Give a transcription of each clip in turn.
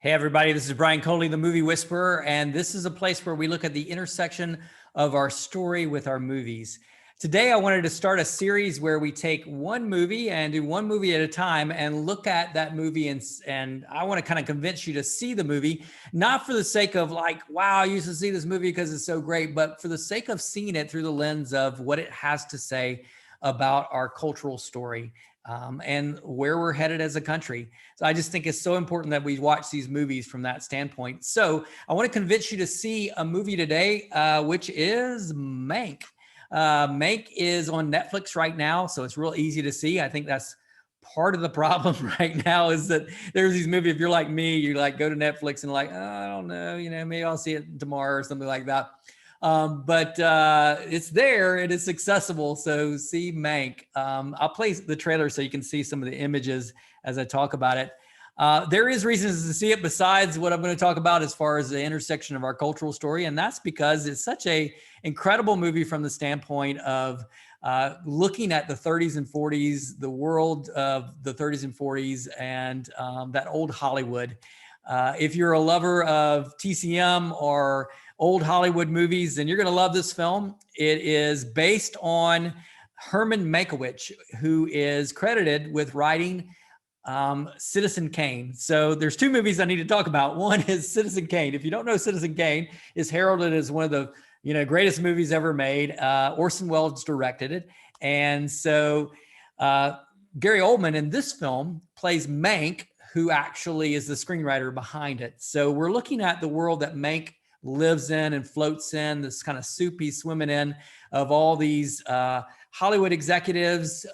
Hey everybody, this is Brian Coley, the Movie Whisperer, and this is a place where we look at the intersection of our story with our movies. Today I wanted to start a series where we take one movie and do one movie at a time and look at that movie, and I want to kind of convince you to see the movie, not for the sake of like, wow, you should see this movie because it's so great, but for the sake of seeing it through the lens of what it has to say about our cultural story. And where we're headed as a country. So I just think it's so important that we watch these movies from that standpoint. So I want to convince you to see a movie today, which is Mank. Mank is on Netflix right now, so it's real easy to see. I think that's part of the problem right now is that there's these movies. If you're like me, you like go to Netflix and like, oh, I don't know, maybe I'll see it tomorrow or something like that. But it's there and it's accessible. So see Mank. I'll play the trailer so you can see some of the images as I talk about it. There is reasons to see it besides what I'm going to talk about as far as the intersection of our cultural story. And that's because it's such a incredible movie from the standpoint of looking at the 30s and 40s, the world of the 30s and 40s, and that old Hollywood. If you're a lover of TCM or old Hollywood movies, then you're going to love this film. It is based on Herman Mankiewicz, who is credited with writing Citizen Kane. So there's two movies I need to talk about. One is Citizen Kane. If you don't know, Citizen Kane is heralded as one of the greatest movies ever made. Orson Welles directed it, and so Gary Oldman in this film plays Mank, who actually is the screenwriter behind it. So we're looking at the world that Mank lives in and floats in, this kind of soup he's swimming in of all these Hollywood executives,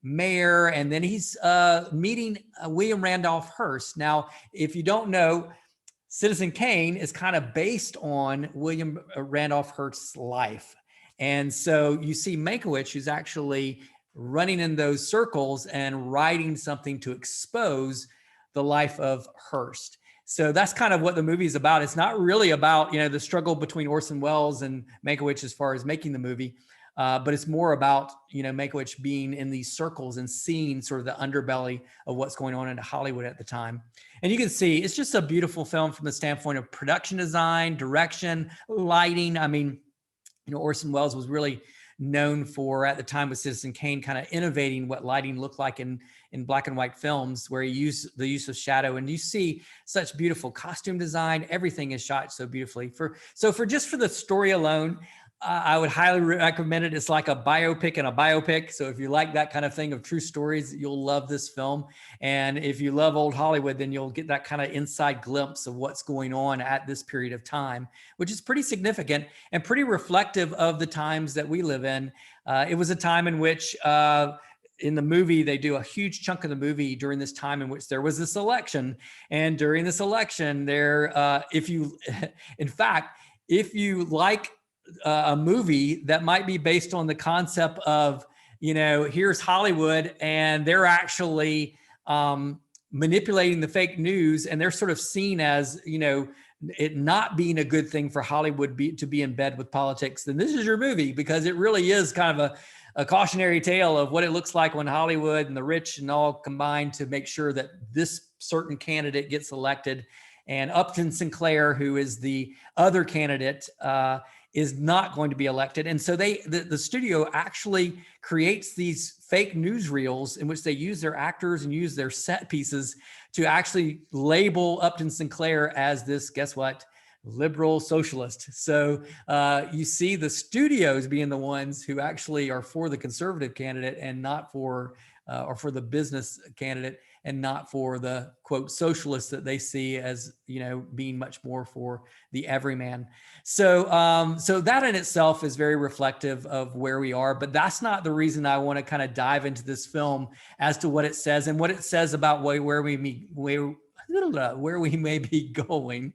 mayor, and then he's meeting William Randolph Hearst. Now, if you don't know, Citizen Kane is kind of based on William Randolph Hearst's life. And so you see Mankiewicz, who's actually running in those circles and writing something to expose the life of Hearst. So that's kind of what the movie is about. It's not really about, the struggle between Orson Welles and Mankiewicz as far as making the movie, but it's more about, Mankiewicz being in these circles and seeing sort of the underbelly of what's going on in Hollywood at the time. And you can see it's just a beautiful film from the standpoint of production design, direction, lighting. I mean, Orson Welles was really known for, at the time with Citizen Kane, kind of innovating what lighting looked like in black and white films, where he used the use of shadow, and you see such beautiful costume design. Everything is shot so beautifully. For the story alone, I would highly recommend it. It's like a biopic and a biopic. So if you like that kind of thing of true stories, you'll love this film. And if you love old Hollywood, then you'll get that kind of inside glimpse of what's going on at this period of time, which is pretty significant and pretty reflective of the times that we live in. It was a time in which in the movie, they do a huge chunk of the movie during this time in which there was this election. And during this election, if you like a movie that might be based on the concept of, here's Hollywood and they're actually manipulating the fake news, and they're sort of seen as, it not being a good thing for Hollywood to be in bed with politics, then this is your movie, because it really is kind of a cautionary tale of what it looks like when Hollywood and the rich and all combine to make sure that this certain candidate gets elected. And Upton Sinclair, who is the other candidate, is not going to be elected. And so the studio actually creates these fake newsreels in which they use their actors and use their set pieces to actually label Upton Sinclair as this, guess what, liberal socialist. So you see the studios being the ones who actually are for the conservative candidate and not for, or for the business candidate, and not for the quote socialists that they see as, being much more for the everyman. So that in itself is very reflective of where we are, but that's not the reason I want to kind of dive into this film as to what it says and what it says about where we may be going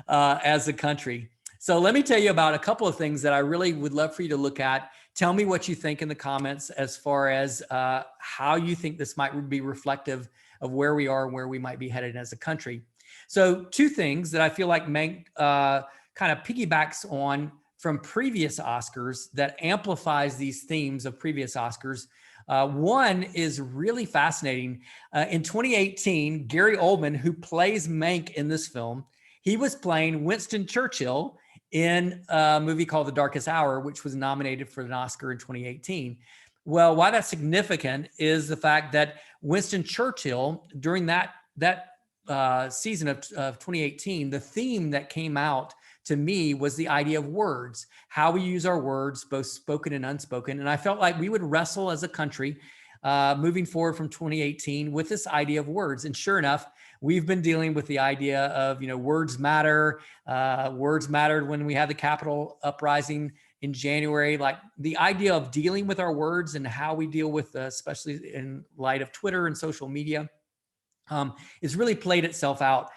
as a country. So let me tell you about a couple of things that I really would love for you to look at. Tell me what you think in the comments as far as how you think this might be reflective of where we are and where we might be headed as a country. So two things that I feel like Mank kind of piggybacks on from previous Oscars that amplifies these themes of previous Oscars. One is really fascinating. In 2018, Gary Oldman, who plays Mank in this film, he was playing Winston Churchill in a movie called The Darkest Hour, which was nominated for an Oscar in 2018. Well, why that's significant is the fact that Winston Churchill, during that season of 2018, the theme that came out to me was the idea of words, how we use our words, both spoken and unspoken. And I felt like we would wrestle as a country moving forward from 2018 with this idea of words. And sure enough, we've been dealing with the idea of, words matter. Words mattered when we had the Capitol uprising in January. Like the idea of dealing with our words and how we deal with, especially in light of Twitter and social media, it's really played itself out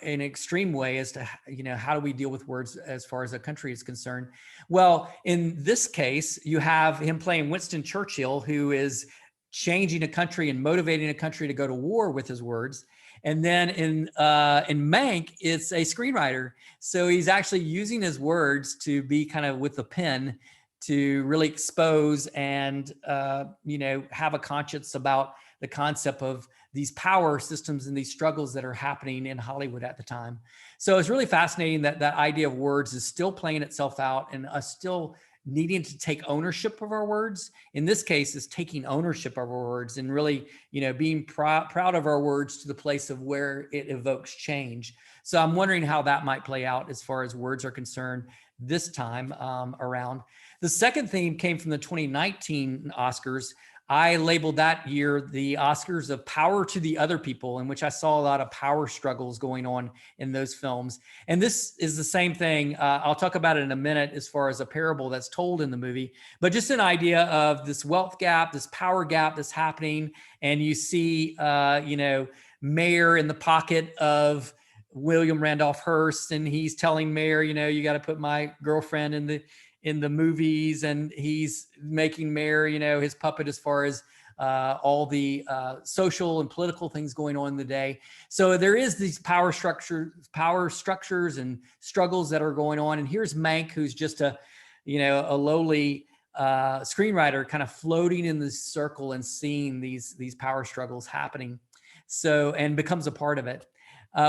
in an extreme way as to, how do we deal with words as far as a country is concerned. Well, in this case, you have him playing Winston Churchill, who is changing a country and motivating a country to go to war with his words. And then in Mank, it's a screenwriter. So he's actually using his words to be kind of with the pen to really expose and, have a conscience about the concept of these power systems and these struggles that are happening in Hollywood at the time. So it's really fascinating that that idea of words is still playing itself out and us still needing to take ownership of our words. In this case, is taking ownership of our words and really, being proud of our words to the place of where it evokes change. So I'm wondering how that might play out as far as words are concerned this time around. The second theme came from the 2019 Oscars. I labeled that year the Oscars of Power to the Other People, in which I saw a lot of power struggles going on in those films. And this is the same thing. I'll talk about it in a minute as far as a parable that's told in the movie, but just an idea of this wealth gap, this power gap that's happening. And you see, Mayor in the pocket of William Randolph Hearst, and he's telling Mayor, you got to put my girlfriend in the movies, and he's making Mayor, his puppet as far as all the social and political things going on in the day. So there is these power structures and struggles that are going on. And here's Mank, who's just a lowly screenwriter, kind of floating in this circle and seeing these power struggles happening. So, and becomes a part of it.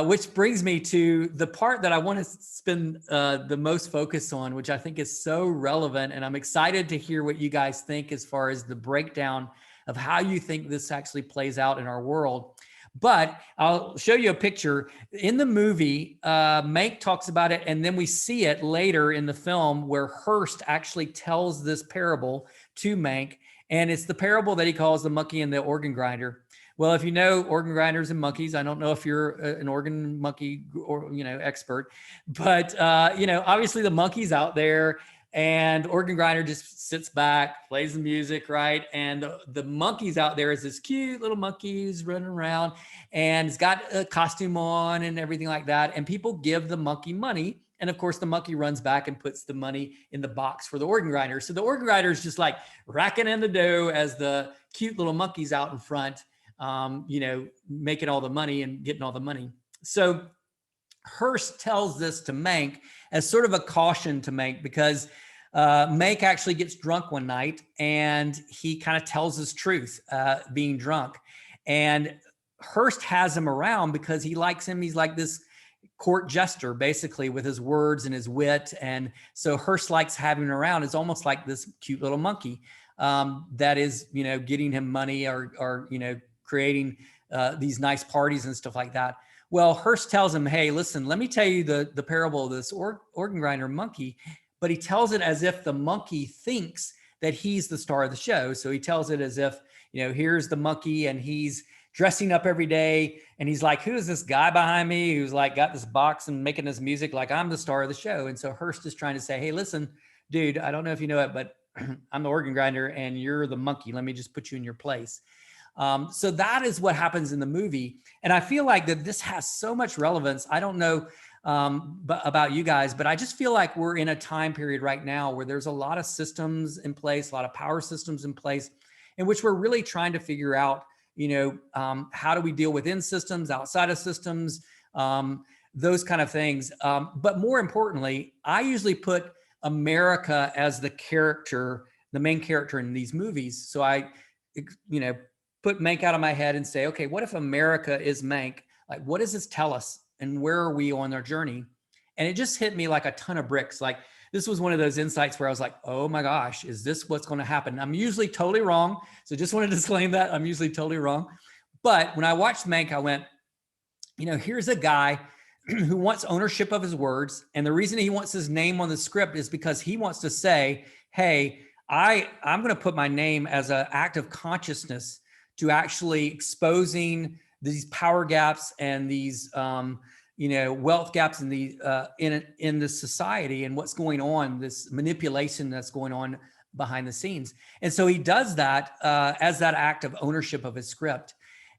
Which brings me to the part that I want to spend the most focus on, which I think is so relevant. And I'm excited to hear what you guys think as far as the breakdown of how you think this actually plays out in our world. But I'll show you a picture. In the movie, Mank talks about it, and then we see it later in the film where Hearst actually tells this parable to Mank. And it's the parable that he calls the monkey and the organ grinder. Well, if you know organ grinders and monkeys, I don't know if you're an organ monkey or, expert, but, obviously the monkey's out there and organ grinder just sits back, plays the music, right? And the monkey's out there is this cute little monkey who's running around and he's got a costume on and everything like that. And people give the monkey money. And of course, the monkey runs back and puts the money in the box for the organ grinder. So the organ grinder is just like racking in the dough as the cute little monkey's out in front. Making all the money and getting all the money. So Hearst tells this to Mank as sort of a caution to Mank, because Mank actually gets drunk one night and he kind of tells his truth being drunk. And Hearst has him around because he likes him. He's like this court jester, basically, with his words and his wit. And so Hearst likes having him around. It's almost like this cute little monkey that is, getting him money or creating these nice parties and stuff like that. Well, Hearst tells him, hey, listen, let me tell you the parable of this organ grinder monkey, but he tells it as if the monkey thinks that he's the star of the show. So he tells it as if, here's the monkey and he's dressing up every day. And he's like, who is this guy behind me who's like got this box and making this music like I'm the star of the show? And so Hearst is trying to say, hey, listen, dude, I don't know if you know it, but I'm the organ grinder and you're the monkey. Let me just put you in your place. So that is what happens in the movie. And I feel like that this has so much relevance. I don't know about you guys, but I just feel like we're in a time period right now where there's a lot of systems in place, a lot of power systems in place, in which we're really trying to figure out, how do we deal within systems, outside of systems, those kind of things. But more importantly, I usually put America as the character, the main character in these movies. So I, put Mank out of my head and say, okay, what if America is Mank? Like, what does this tell us? And where are we on our journey? And it just hit me like a ton of bricks. Like, this was one of those insights where I was like, oh my gosh, is this what's going to happen? I'm usually totally wrong. So just want to disclaim that I'm usually totally wrong. But when I watched Mank, I went, here's a guy who wants ownership of his words. And the reason he wants his name on the script is because he wants to say, hey, I'm going to put my name as an act of consciousness to actually exposing these power gaps and these, wealth gaps in the society and what's going on, this manipulation that's going on behind the scenes. And so he does that as that act of ownership of his script.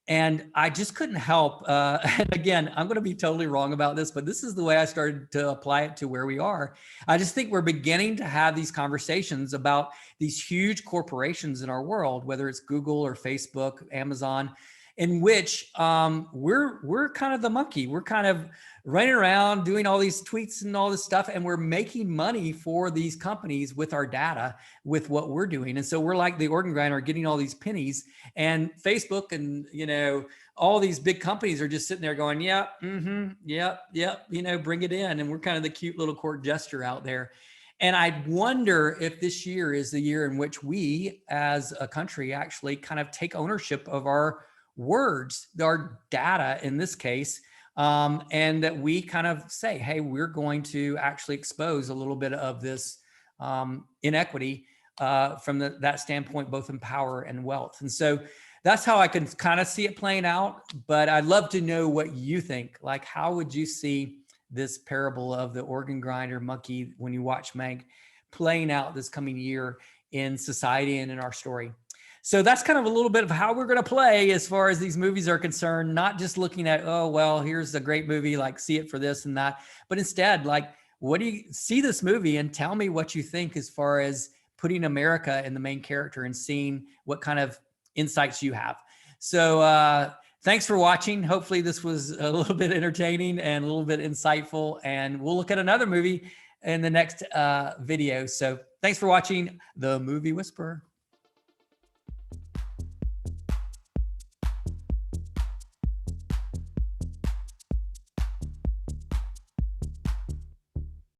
And I just couldn't help. And again, I'm going to be totally wrong about this, but this is the way I started to apply it to where we are. I just think we're beginning to have these conversations about these huge corporations in our world, whether it's Google or Facebook, Amazon, in which we're kind of the monkey. We're kind of running around doing all these tweets and all this stuff, and we're making money for these companies with our data, with what we're doing. And so we're like the organ grinder, getting all these pennies, and Facebook and all these big companies are just sitting there going, yep, bring it in. And we're kind of the cute little court jester out there. And I wonder if this year is the year in which we as a country actually kind of take ownership of our words, our data in this case, and that we kind of say, hey, we're going to actually expose a little bit of this inequity from that standpoint, both in power and wealth. And so that's how I can kind of see it playing out. But I'd love to know what you think. Like, how would you see this parable of the organ grinder monkey when you watch Mank playing out this coming year in society and in our story? So that's kind of a little bit of how we're going to play as far as these movies are concerned, not just looking at, oh, well, here's a great movie, like see it for this and that, but instead, like, what do you see this movie and tell me what you think as far as putting America in the main character and seeing what kind of insights you have. So thanks for watching. Hopefully this was a little bit entertaining and a little bit insightful, and we'll look at another movie in the next video. So thanks for watching The Movie Whisperer.